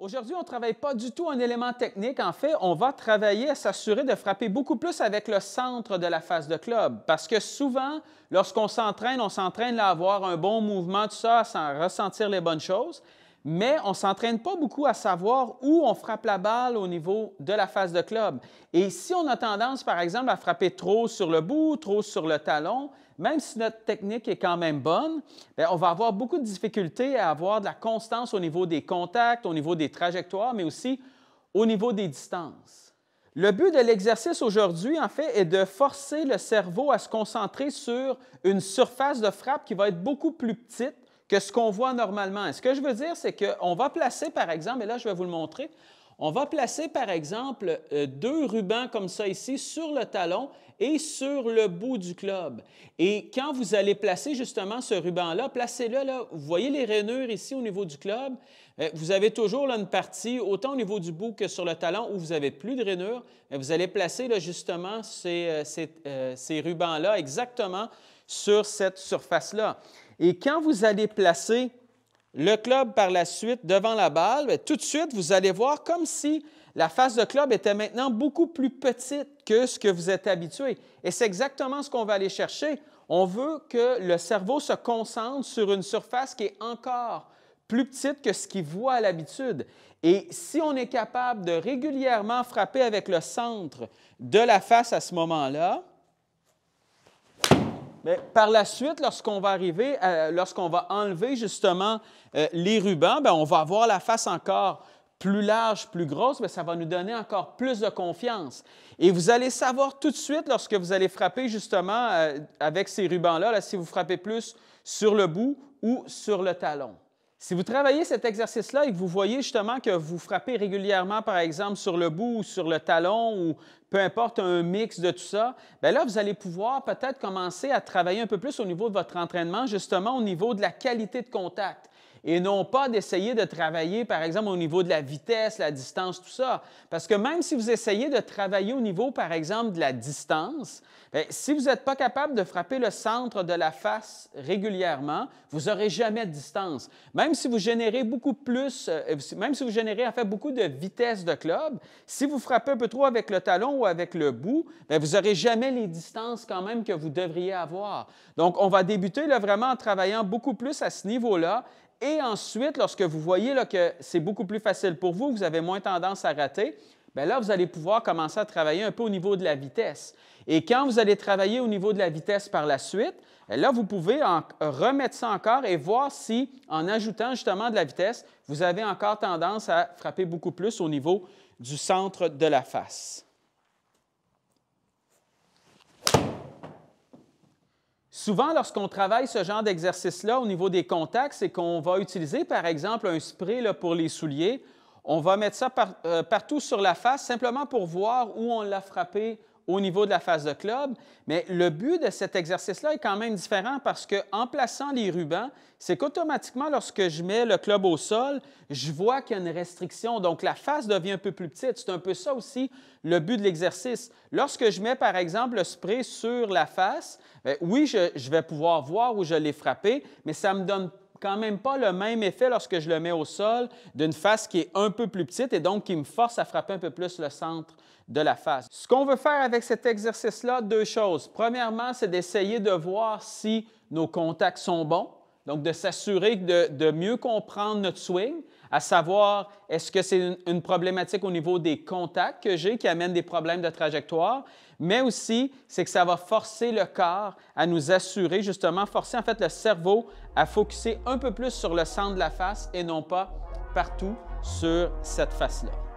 Aujourd'hui, on ne travaille pas du tout un élément technique. En fait, on va travailler à s'assurer de frapper beaucoup plus avec le centre de la face de club. Parce que souvent, lorsqu'on s'entraîne à avoir un bon mouvement, tout ça, à ressentir les bonnes choses. Mais on ne s'entraîne pas beaucoup à savoir où on frappe la balle au niveau de la face de club. Et si on a tendance, par exemple, à frapper trop sur le bout, trop sur le talon, même si notre technique est quand même bonne, bien, on va avoir beaucoup de difficultés à avoir de la constance au niveau des contacts, au niveau des trajectoires, mais aussi au niveau des distances. Le but de l'exercice aujourd'hui, en fait, est de forcer le cerveau à se concentrer sur une surface de frappe qui va être beaucoup plus petite que ce qu'on voit normalement. Et ce que je veux dire, c'est qu'on va placer, par exemple, et là, je vais vous le montrer, on va placer, par exemple, deux rubans comme ça ici sur le talon et sur le bout du club. Et quand vous allez placer justement ce ruban-là, placez-le là, vous voyez les rainures ici au niveau du club, vous avez toujours là, une partie, autant au niveau du bout que sur le talon, où vous n'avez plus de rainures, vous allez placer là, justement ces rubans-là exactement sur cette surface-là. Et quand vous allez placer le club par la suite devant la balle, bien, tout de suite, vous allez voir comme si la face de club était maintenant beaucoup plus petite que ce que vous êtes habitué. Et c'est exactement ce qu'on va aller chercher. On veut que le cerveau se concentre sur une surface qui est encore plus petite que ce qu'il voit à l'habitude. Et si on est capable de régulièrement frapper avec le centre de la face à ce moment-là, bien, par la suite, lorsqu'on va enlever justement les rubans, bien, on va avoir la face encore plus large, plus grosse, bien, ça va nous donner encore plus de confiance. Et vous allez savoir tout de suite lorsque vous allez frapper justement avec ces rubans-là, là, si vous frappez plus sur le bout ou sur le talon. Si vous travaillez cet exercice-là et que vous voyez justement que vous frappez régulièrement, par exemple, sur le bout ou sur le talon ou peu importe, un mix de tout ça, bien là, vous allez pouvoir peut-être commencer à travailler un peu plus au niveau de votre entraînement, justement au niveau de la qualité de contact. Et non pas d'essayer de travailler, par exemple, au niveau de la vitesse, la distance, tout ça. Parce que même si vous essayez de travailler au niveau, par exemple, de la distance, bien, si vous n'êtes pas capable de frapper le centre de la face régulièrement, vous n'aurez jamais de distance. Même si vous générez beaucoup plus, même si vous générez en fait beaucoup de vitesse de club, si vous frappez un peu trop avec le talon ou avec le bout, bien, vous n'aurez jamais les distances quand même que vous devriez avoir. Donc, on va débuter là, vraiment en travaillant beaucoup plus à ce niveau-là. Et ensuite, lorsque vous voyez là, que c'est beaucoup plus facile pour vous, vous avez moins tendance à rater, bien là, vous allez pouvoir commencer à travailler un peu au niveau de la vitesse. Et quand vous allez travailler au niveau de la vitesse par la suite, là, vous pouvez remettre ça encore et voir si, en ajoutant justement de la vitesse, vous avez encore tendance à frapper beaucoup plus au niveau du centre de la face. Souvent, lorsqu'on travaille ce genre d'exercice-là au niveau des contacts, c'est qu'on va utiliser, par exemple, un spray là, pour les souliers. On va mettre ça partout sur la face, simplement pour voir où on l'a frappé au niveau de la face de club. Mais le but de cet exercice-là est quand même différent parce qu'en plaçant les rubans, c'est qu'automatiquement, lorsque je mets le club au sol, je vois qu'il y a une restriction. Donc, la face devient un peu plus petite. C'est un peu ça aussi le but de l'exercice. Lorsque je mets, par exemple, le spray sur la face, bien, oui, je vais pouvoir voir où je l'ai frappé, mais ça ne me donne quand même pas le même effet lorsque je le mets au sol d'une face qui est un peu plus petite et donc qui me force à frapper un peu plus le centre de la face. Ce qu'on veut faire avec cet exercice-là, deux choses. Premièrement, c'est d'essayer de voir si nos contacts sont bons, donc de s'assurer de mieux comprendre notre swing, à savoir est-ce que c'est une problématique au niveau des contacts que j'ai qui amène des problèmes de trajectoire, mais aussi c'est que ça va forcer le corps à nous assurer, justement, forcer en fait le cerveau à focusser un peu plus sur le centre de la face et non pas partout sur cette face-là.